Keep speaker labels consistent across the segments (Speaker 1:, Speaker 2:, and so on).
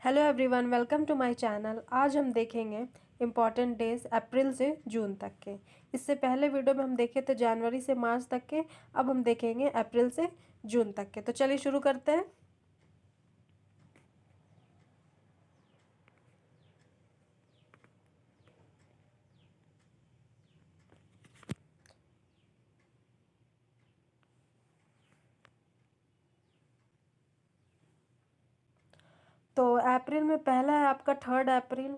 Speaker 1: Hello everyone, welcome to my channel. आज हम देखेंगे इम्पॉर्टेंट डेज अप्रैल से जून तक के। इससे पहले वीडियो में हम देखे थे जनवरी से मार्च तक के। अब हम देखेंगे अप्रैल से जून तक के। तो चलिए शुरू करते हैं। तो अप्रैल में पहला है आपका 3 अप्रैल।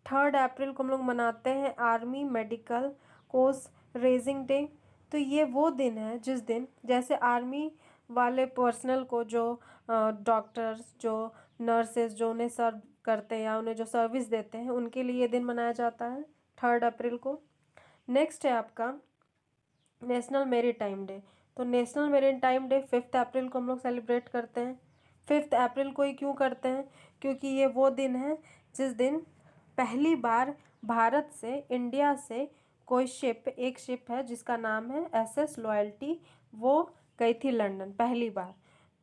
Speaker 1: 3 अप्रैल को हम लोग मनाते हैं army medical course raising day. तो ये वो दिन है जिस दिन जैसे आर्मी वाले पर्सनल को जो डॉक्टर्स, जो नर्सेस जो उन्हें सर्व करते हैं या उन्हें जो सर्विस देते हैं, उनके लिए ये दिन मनाया जाता है 3 अप्रैल को। नेक्स्ट है आपका नेशनल मेरीटाइम डे। तो नेशनल मेरीटाइम डे 5 अप्रैल को हम लोग सेलिब्रेट करते हैं। 5 अप्रैल को ही क्यों करते हैं? क्योंकि ये वो दिन है जिस दिन पहली बार भारत से, इंडिया से कोई एक शिप है जिसका नाम है SS लॉयल्टी, वो गई थी लंदन पहली बार।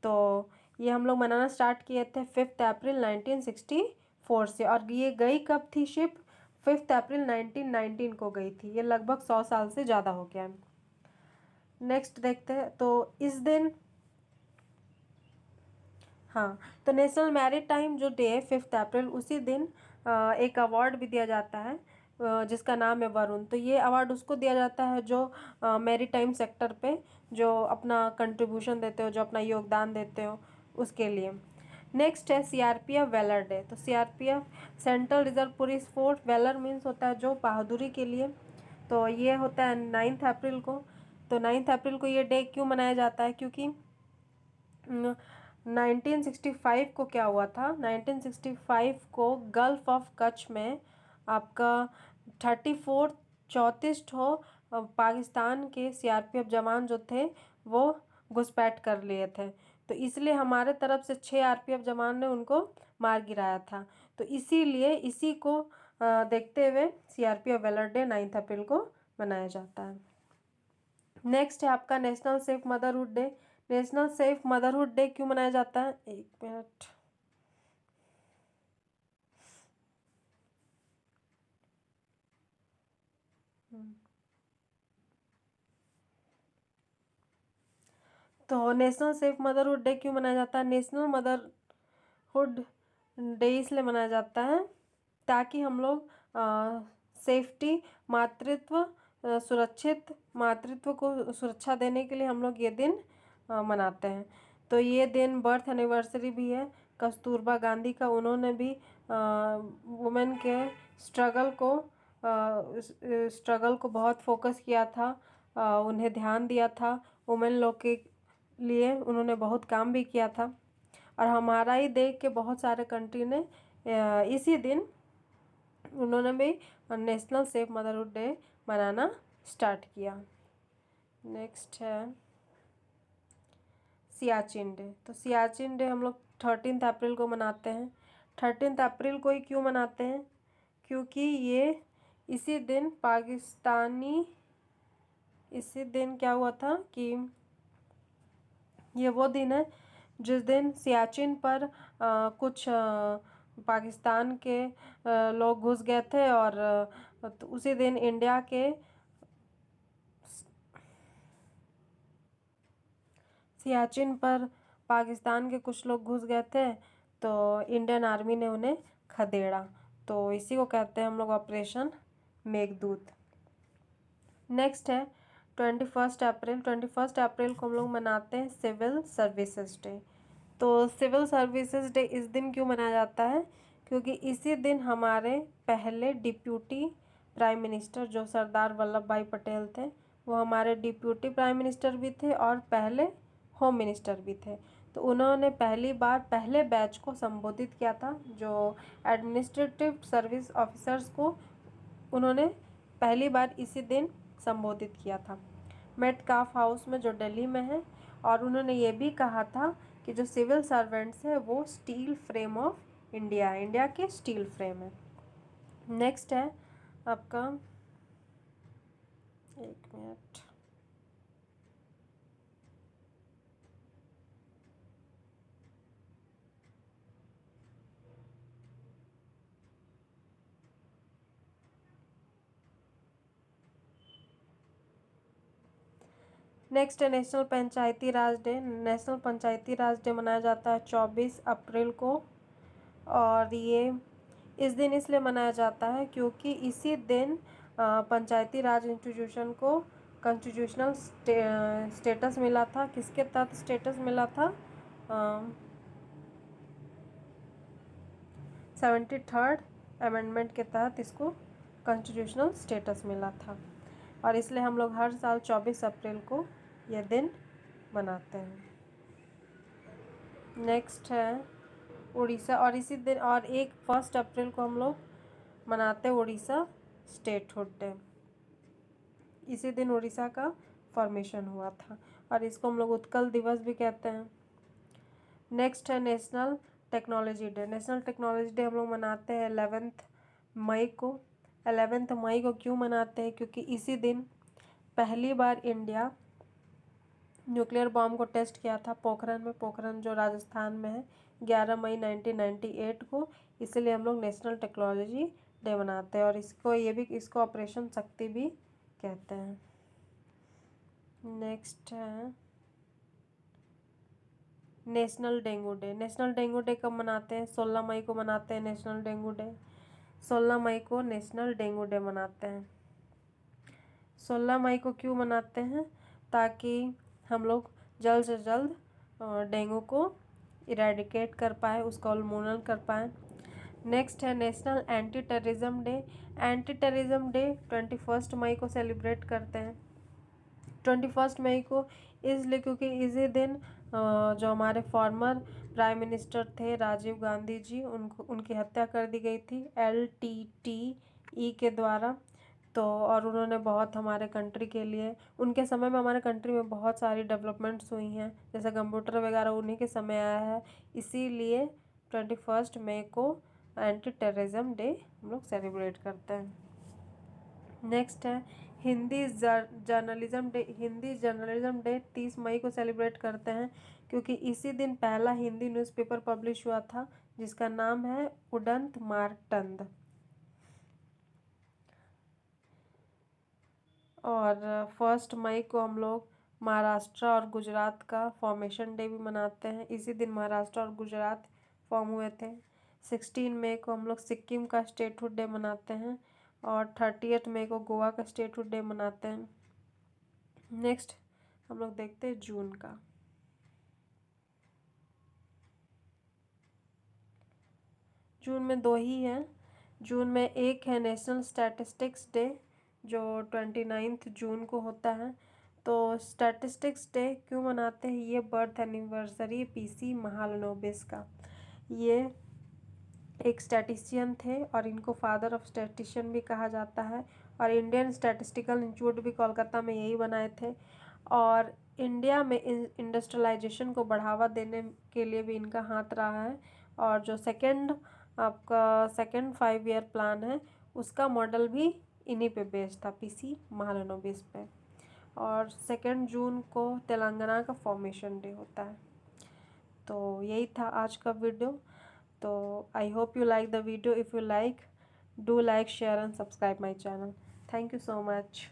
Speaker 1: तो ये हम लोग मनाना स्टार्ट किए थे 5 अप्रैल 1964 से। और ये गई कब थी शिप? 5 अप्रैल 1919 को गई थी। ये लगभग 100 साल से ज़्यादा हो गया है। नेक्स्ट देखते हैं। तो इस दिन, हाँ, तो नेशनल मैरीटाइम जो डे है 5 अप्रैल, उसी दिन एक अवार्ड भी दिया जाता है जिसका नाम है वरुण। तो ये अवार्ड उसको दिया जाता है जो मैरीटाइम सेक्टर पे जो अपना कंट्रीब्यूशन देते हो, जो अपना योगदान देते हो, उसके लिए। नेक्स्ट है CRPF वेलर डे। तो CRPF central reserve police force, valour means होता है जो बहादुरी के लिए। तो ये होता है 9 अप्रैल को। तो 9 अप्रैल को ये डे क्यों मनाया जाता है? क्योंकि 1965 को क्या हुआ था? 1965 को गल्फ ऑफ कच्छ में आपका 34 34 ठो पाकिस्तान के CRPF जवान जो थे वो घुसपैठ कर लिए थे। तो इसलिए हमारे तरफ से 6 RPF जवान ने उनको मार गिराया था। तो इसीलिए इसी को देखते हुए CRPF वेलर डे 9 अप्रैल को मनाया जाता है। नेक्स्ट है आपका national safe motherhood day. National safe motherhood day क्यों मनाया जाता है? एक मिनट। तो नेशनल सेफ मदरहुड डे क्यों मनाया जाता है? नेशनल मदरहुड डे इसलिए मनाया जाता है ताकि हम लोग सेफ्टी, मातृत्व, सुरक्षित मातृत्व को सुरक्षा देने के लिए हम लोग ये दिन मनाते हैं। तो ये दिन बर्थ एनिवर्सरी भी है कस्तूरबा गांधी का। उन्होंने भी वुमेन के स्ट्रगल को बहुत फोकस किया था, उन्हें ध्यान दिया था। वुमेन लोग के लिए उन्होंने बहुत काम भी किया था। और हमारा ही देख के बहुत सारे कंट्री ने इसी दिन उन्होंने भी नेशनल सेफ मदरहुड डे मनाना स्टार्ट किया। नेक्स्ट है सियाचिन डे। तो सियाचिन डे हम लोग 13 अप्रैल को मनाते हैं। 13 अप्रैल को ही क्यों मनाते हैं? क्योंकि ये इसी दिन इसी दिन क्या हुआ था कि ये वो दिन है जिस दिन सियाचिन पर कुछ पाकिस्तान के लोग घुस गए थे। और तो उसी दिन इंडिया के सियाचिन पर पाकिस्तान के कुछ लोग घुस गए थे, तो इंडियन आर्मी ने उन्हें खदेड़ा। तो इसी को कहते हैं हम लोग ऑपरेशन मेघदूत। नेक्स्ट है 21 अप्रैल। 21 अप्रैल को हम लोग मनाते हैं सिविल सर्विसेज डे। तो सिविल सर्विसेज डे इस दिन क्यों मनाया जाता है? क्योंकि इसी दिन हमारे पहले डिप्यूटी प्राइम मिनिस्टर जो सरदार वल्लभ भाई पटेल थे, वो हमारे डिप्यूटी प्राइम मिनिस्टर भी थे और पहले होम मिनिस्टर भी थे। तो उन्होंने पहली बार पहले बैच को संबोधित किया था, जो एडमिनिस्ट्रेटिव सर्विस ऑफिसर्स को उन्होंने पहली बार इसी दिन संबोधित किया था मेटकाफ हाउस में जो दिल्ली में है। और उन्होंने ये भी कहा था कि जो सिविल सर्वेंट्स है वो स्टील फ्रेम ऑफ इंडिया है, इंडिया के स्टील फ्रेम है। नेक्स्ट है आपका, एक मिनट, नेक्स्ट है नेशनल पंचायती राज डे। नेशनल पंचायती राज डे मनाया जाता है 24 अप्रैल को, और ये इस दिन इसलिए मनाया जाता है क्योंकि इसी दिन पंचायती राज इंस्टीट्यूशन को कॉन्स्टिट्यूशनल स्टेटस मिला था। किसके तहत स्टेटस मिला था? 73rd अमेंडमेंट के तहत इसको कॉन्स्टिट्यूशनल स्टेटस मिला था, और इसलिए हम लोग हर साल 24 अप्रैल को यह दिन मनाते हैं। नेक्स्ट है उड़ीसा, और इसी दिन और 1 अप्रैल को हम लोग मनाते हैं उड़ीसा स्टेटहुड डे। इसी दिन उड़ीसा का फॉर्मेशन हुआ था, और इसको हम लोग उत्कल दिवस भी कहते हैं। नेक्स्ट है national technology day. National technology day हम लोग मनाते हैं 11 मई को। 11 मई को क्यों मनाते हैं? क्योंकि इसी दिन पहली बार इंडिया न्यूक्लियर बॉम्ब को टेस्ट किया था पोखरण में। पोखरण जो राजस्थान में है, 11 मई 1998 को। इसीलिए हम लोग नेशनल टेक्नोलॉजी डे मनाते हैं, और इसको ऑपरेशन शक्ति भी कहते हैं। नेक्स्ट है national dengue day. National dengue day कब मनाते हैं? 16 मई को मनाते हैं नेशनल डेंगू डे। 16 मई को नेशनल डेंगू डे मनाते हैं। 16 मई को क्यों मनाते हैं? ताकि हम लोग जल्द से जल्द डेंगू को इरेडिकेट कर पाए, उसका उन्मूलन कर पाए। नेक्स्ट है national anti terrorism day. Anti terrorism day 21 मई को सेलिब्रेट करते हैं। 21 मई को इसलिए क्योंकि इसी दिन जो हमारे फॉर्मर प्राइम मिनिस्टर थे राजीव गांधी जी, उनकी हत्या कर दी गई थी LTTE के द्वारा। तो और उन्होंने बहुत हमारे कंट्री के लिए, उनके समय में हमारे कंट्री में बहुत सारी डेवलपमेंट्स हुई हैं, जैसे कंप्यूटर वगैरह उन्हीं के समय आया है। इसीलिए 21 मई को एंटी टेररिज्म डे हम लोग सेलिब्रेट करते हैं। नेक्स्ट है Hindi journalism day. Hindi journalism day 30 मई को सेलिब्रेट करते हैं क्योंकि इसी दिन पहला हिंदी न्यूज़पेपर पब्लिश हुआ था, जिसका नाम है उदंत मार्तंड। और 1 मई को हम लोग महाराष्ट्र और गुजरात का फॉर्मेशन डे भी मनाते हैं। इसी दिन महाराष्ट्र और गुजरात फॉर्म हुए थे। 16 मई को हम लोग सिक्किम का स्टेटहुड डे मनाते हैं, और 30 मई को गोवा का स्टेटहुड डे मनाते हैं। नेक्स्ट हम लोग देखते हैं जून का। जून में 2 ही हैं। जून में एक है नेशनल स्टैटिस्टिक्स डे जो 29 जून को होता है। तो स्टैटिस्टिक्स डे क्यों मनाते हैं? ये बर्थ एनिवर्सरी PC महालनोबिस का। ये एक स्टैटिस्टिशियन थे और इनको फादर ऑफ स्टैटिस्टिशियन भी कहा जाता है, और इंडियन स्टैटिस्टिकल इंस्टीट्यूट भी कोलकाता में यही बनाए थे। और इंडिया में इंडस्ट्रियलाइजेशन को बढ़ावा देने के लिए भी इनका हाथ रहा है, और जो आपका सेकेंड 5 ईयर प्लान है उसका मॉडल भी इन्हीं पे बेस्ड था, PC महालनोबिस पे। और 2 जून को तेलंगाना का फॉर्मेशन डे होता है। तो यही था आज का वीडियो। तो I hope you like the video. If you like, do like, share and subscribe my channel. Thank you so much.